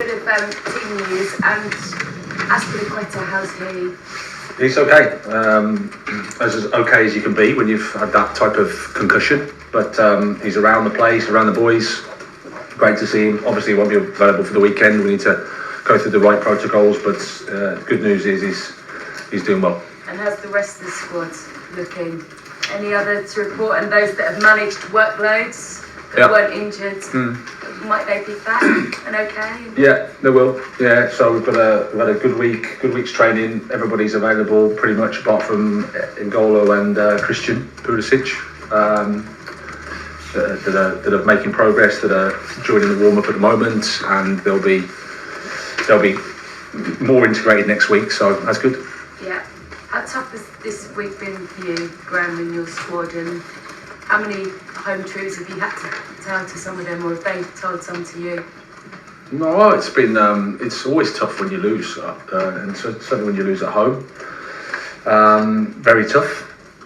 bit of team news and Aspilicueta, how's he? He's okay, as okay as you can be when you've had that type of concussion. But he's around the place, around the boys. Great to see him. Obviously, he won't be available for the weekend. We need to go through the right protocols. But good news is he's doing well. And how's the rest of the squad looking? Any other to report? And those that have managed workloads that weren't injured, might they be back and okay? Yeah, they will. Yeah, so we've had a good week's training. Everybody's available pretty much apart from N'Golo and Christian Pulisic. That are making progress, that are joining the warm-up at the moment, and they'll be more integrated next week, so that's good. Yeah. How tough has this week been for you, Graham, and your squad, and how many home truths have you had to tell to some of them, or have they told some to you? No, it's been it's always tough when you lose, and certainly when you lose at home. Very tough.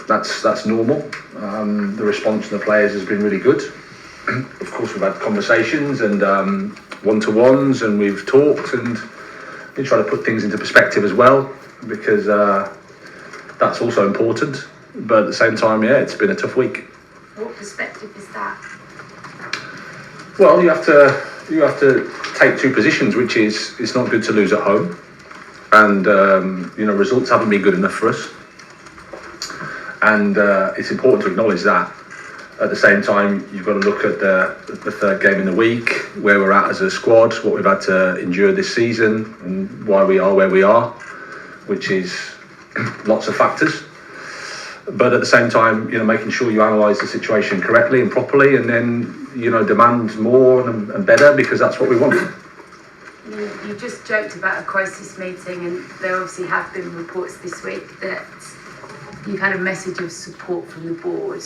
That's normal. The response from the players has been really good. Of course, we've had conversations and one-to-ones, and we've talked, and we try to put things into perspective as well, because that's also important. But at the same time, yeah, it's been a tough week. What perspective is that? Well, you have to take two positions, which is it's not good to lose at home, and results haven't been good enough for us. And it's important to acknowledge that. At the same time, you've got to look at the third game in the week, where we're at as a squad, what we've had to endure this season, and why we are where we are, which is lots of factors. But at the same time, making sure you analyse the situation correctly and properly, and then demand more and better, because that's what we want. You just joked about a crisis meeting, and there obviously have been reports this week that you've had a message of support from the board.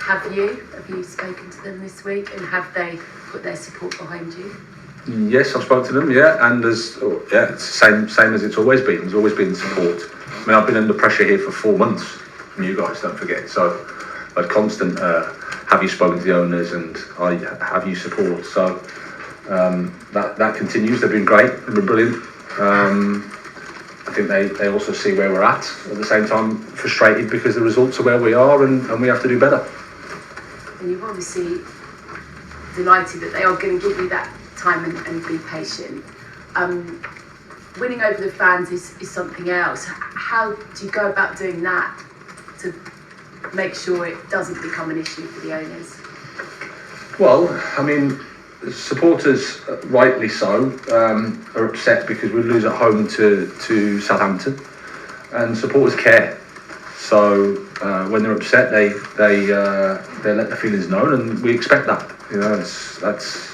Have you spoken to them this week, and have they put their support behind you? Yes, I've spoken to them, and it's the same as it's always been. There's always been support. I mean, I've been under pressure here for 4 months from you guys, don't forget. So I've constant, have you spoken to the owners, and have you support? So that continues. They've been great, they've been brilliant. I think they also see where we're at the same time, frustrated because the results are where we are, and we have to do better. And you've obviously delighted that they are going to give you that time and be patient. Winning over the fans is something else. How do you go about doing that to make sure it doesn't become an issue for the owners? Well, I mean, supporters, rightly so, are upset because we lose at home to Southampton, and supporters care. So when they're upset, they let their feelings known, and we expect that. That's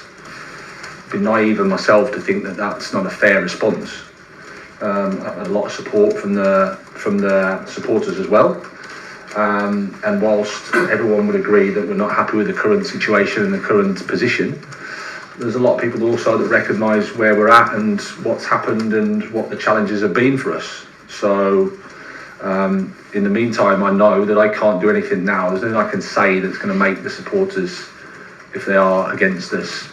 been naive of myself to think that that's not a fair response. I've had a lot of support from the supporters as well. And whilst everyone would agree that we're not happy with the current situation and the current position, there's a lot of people also that recognise where we're at and what's happened and what the challenges have been for us. So in the meantime, I know that I can't do anything now. There's nothing I can say that's going to make the supporters, if they are against us,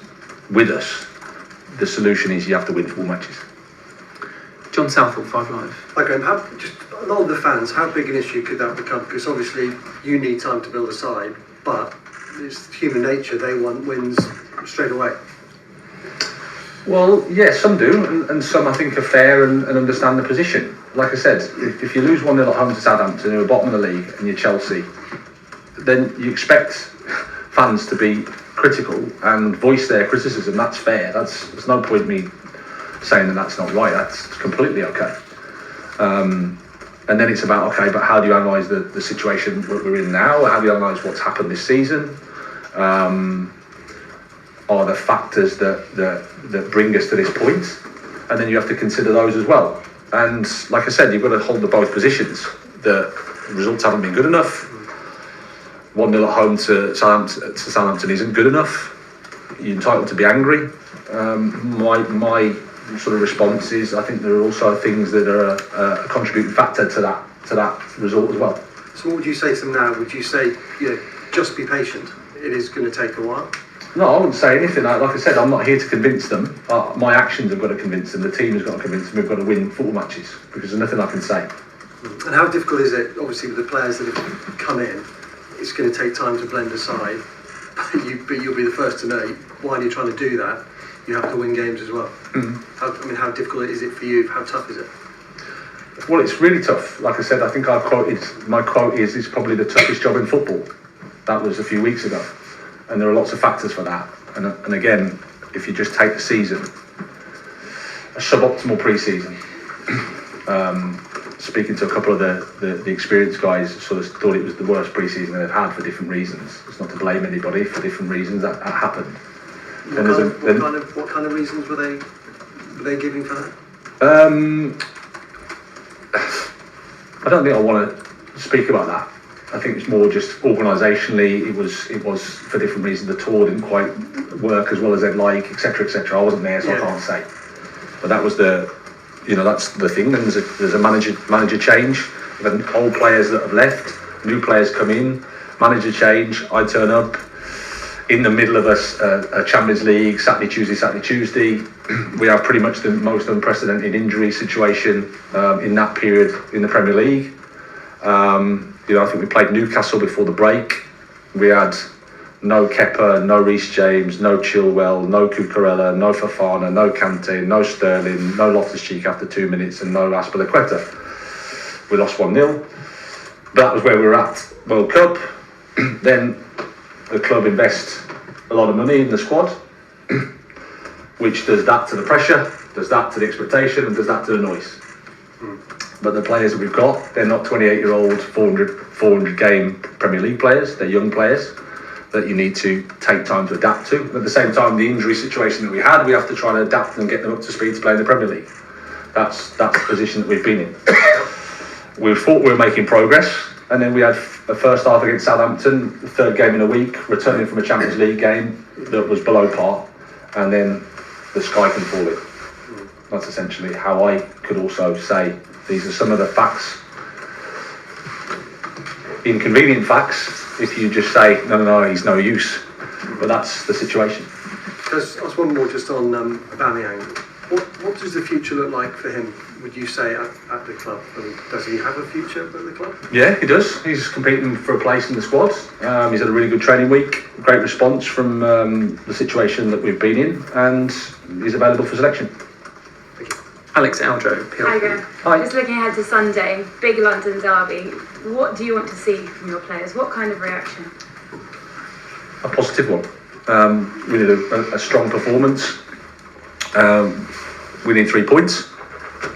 with us. The solution is you have to win 4 matches. John Southall, 5 Live. Okay, just along the fans, how big an issue could that become? Because obviously you need time to build a side, but it's human nature, they want wins straight away. Well, yes, some do, and some I think are fair and understand the position. Like I said, if you lose 1-0 at home to Southampton, who are bottom of the league, and you're Chelsea, then you expect fans to be critical and voice their criticism. That's fair. There's no point me saying that that's not right. That's completely okay. And then it's about, okay, but how do you analyse the situation that we're in now? How do you analyse what's happened this season? Are there factors that bring us to this point? And then you have to consider those as well. And like I said, you've got to hold the both positions. The results haven't been good enough. 1-0 at home to Southampton isn't good enough. You're entitled to be angry. My sort of response is, I think there are also things that are a contributing factor to that result as well. So what would you say to them now? Would you say, just be patient? It is going to take a while. No, I wouldn't say anything. Like I said, I'm not here to convince them. My actions have got to convince them. The team has got to convince them. We've got to win football matches because there's nothing I can say. And how difficult is it, obviously, with the players that have come in, it's going to take time to blend aside, but you'll be the first to know, while you're trying to do that, you have to win games as well. How difficult is it for you? How tough is it? Well, it's really tough. Like I said, I think my quote is it's probably the toughest job in football. That was a few weeks ago. And there are lots of factors for that. And again, if you just take the season, a suboptimal pre-season. Speaking to a couple of the experienced guys, sort of thought it was the worst pre-season they've had for different reasons. It's not to blame anybody, for different reasons that happened. What kind of reasons were they giving for that? I don't think I want to speak about that. I think it's more just organisationally. It was for different reasons. The tour didn't quite work as well as they'd like, etc., etc. I wasn't there, so I can't say. But that was that's the thing. And there's a manager change. We've had old players that have left, new players come in, manager change. I turn up in the middle of a Champions League, Saturday, Tuesday. We have pretty much the most unprecedented injury situation in that period in the Premier League. I think we played Newcastle before the break. We had no Kepa, no Reece James, no Chilwell, no Cucurella, no Fofana, no Kante, no Sterling, no Loftus-Cheek after 2 minutes, and no Azpilicueta. We lost 1-0. That was where we were at World Cup. Then the club invests a lot of money in the squad, which does that to the pressure, does that to the expectation, and does that to the noise. But the players that we've got, they're not 28-year-old, 400 game Premier League players. They're young players that you need to take time to adapt to. At the same time, the injury situation that we had, we have to try and adapt and get them up to speed to play in the Premier League. That's the position that we've been in. We thought we were making progress, and then we had a first half against Southampton, the third game in a week, returning from a Champions League game that was below par, and then the sky can fall in. That's essentially how I could also say these are some of the facts, inconvenient facts, if you just say, no, he's no use. But that's the situation. Just one more just on Aubameyang. What does the future look like for him, would you say, at the club? Does he have a future at the club? Yeah, he does. He's competing for a place in the squad. He's had a really good training week, great response from the situation that we've been in, and he's available for selection. Alex Aldro, Hi, Graham. Hi. Just looking ahead to Sunday, big London derby. What do you want to see from your players? What kind of reaction? A positive one. We need a strong performance. We need 3 points.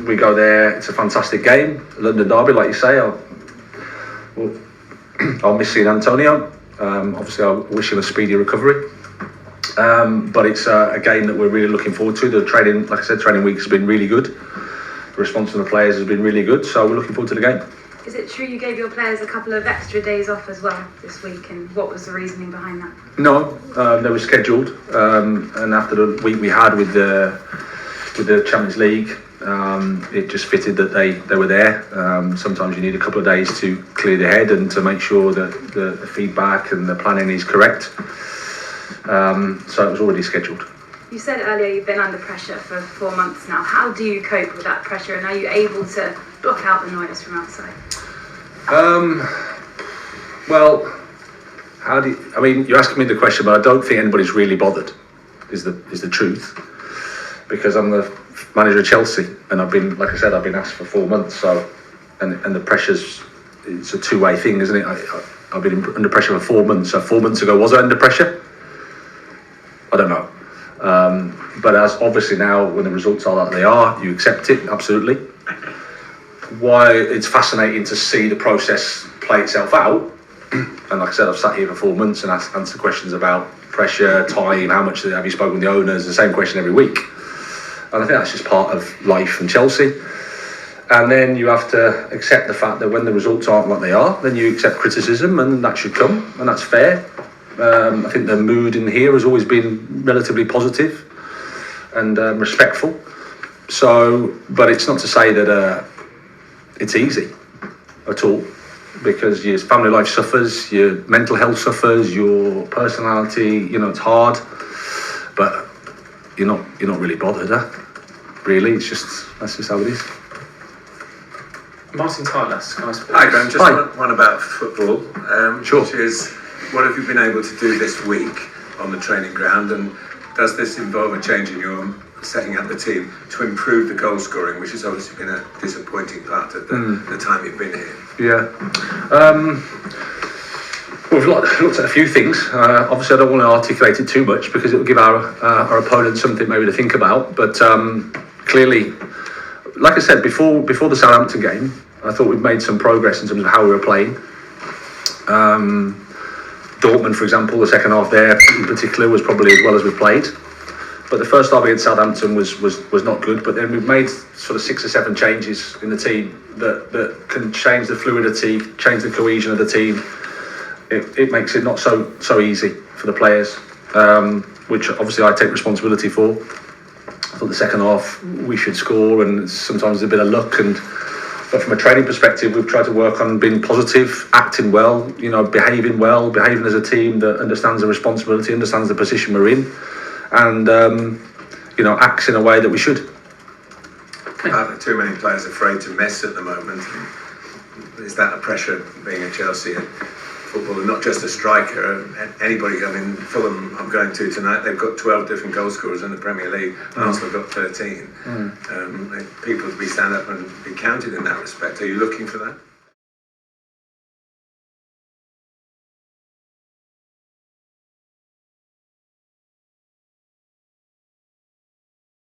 We go there, it's a fantastic game. London derby, like you say. I'll miss seeing Antonio. Obviously, I wish him a speedy recovery. But it's a game that we're really looking forward to. The training, like I said, training week has been really good. The response from the players has been really good, so we're looking forward to the game. Is it true you gave your players a couple of extra days off as well this week, and what was the reasoning behind that? No, they were scheduled, and after the week we had with the Champions League, it just fitted that they were there. Sometimes you need a couple of days to clear the head and to make sure that the feedback and the planning is correct. So it was already scheduled. You said earlier you've been under pressure for 4 months now. How do you cope with that pressure, and are you able to block out the noise from outside? Well, you're asking me the question, but I don't think anybody's really bothered, is the truth. Because I'm the manager of Chelsea, and I've been asked for 4 months, so, and the pressure's, it's a two-way thing, isn't it? I've been under pressure for 4 months, so 4 months ago, was I under pressure? I don't know. But as obviously now, when the results are like they are, you accept it, absolutely. Why it's fascinating to see the process play itself out. And like I said, I've sat here for 4 months and answered questions about pressure, time, how much have you spoken with the owners, the same question every week. And I think that's just part of life in Chelsea. And then you have to accept the fact that when the results aren't what they are, then you accept criticism, and that should come, and that's fair. I think the mood in here has always been relatively positive and respectful. So, but it's not to say that it's easy at all. because your family life suffers, your mental health suffers, your personality. You know, it's hard, but you're not really bothered, huh? Really, that's just how it is. Martin Tyler, Sky Sports. Hi Graham, just Hi. one about football, Sure. which is what have you been able to do this week on the training ground, and does this involve a change in your setting up the team to improve the goal scoring, which has obviously been a disappointing part of the time you've been here? Yeah. We've looked at a few things. Obviously, I don't want to articulate it too much because it will give our opponents something maybe to think about. But clearly, like I said before the Southampton game, I thought we'd made some progress in terms of how we were playing. Dortmund, for example, the second half there in particular was probably as well as we played. But the first half against Southampton was not good. But then we've made sort of 6 or 7 changes in the team that can change the fluidity, change the cohesion of the team. It makes it not so easy for the players, which obviously I take responsibility for. I thought the second half we should score, and sometimes a bit of luck. But from a training perspective, we've tried to work on being positive, acting well, behaving well, behaving as a team that understands the responsibility, understands the position we're in, and acts in a way that we should. Are there too many players afraid to miss at the moment? Is that a pressure being at Chelsea and football, and not just a striker? Anybody, I mean, Fulham I'm going to tonight, they've got 12 different goal scorers in the Premier League. Arsenal got 13. People to be stand up and be counted in that respect. Are you looking for that?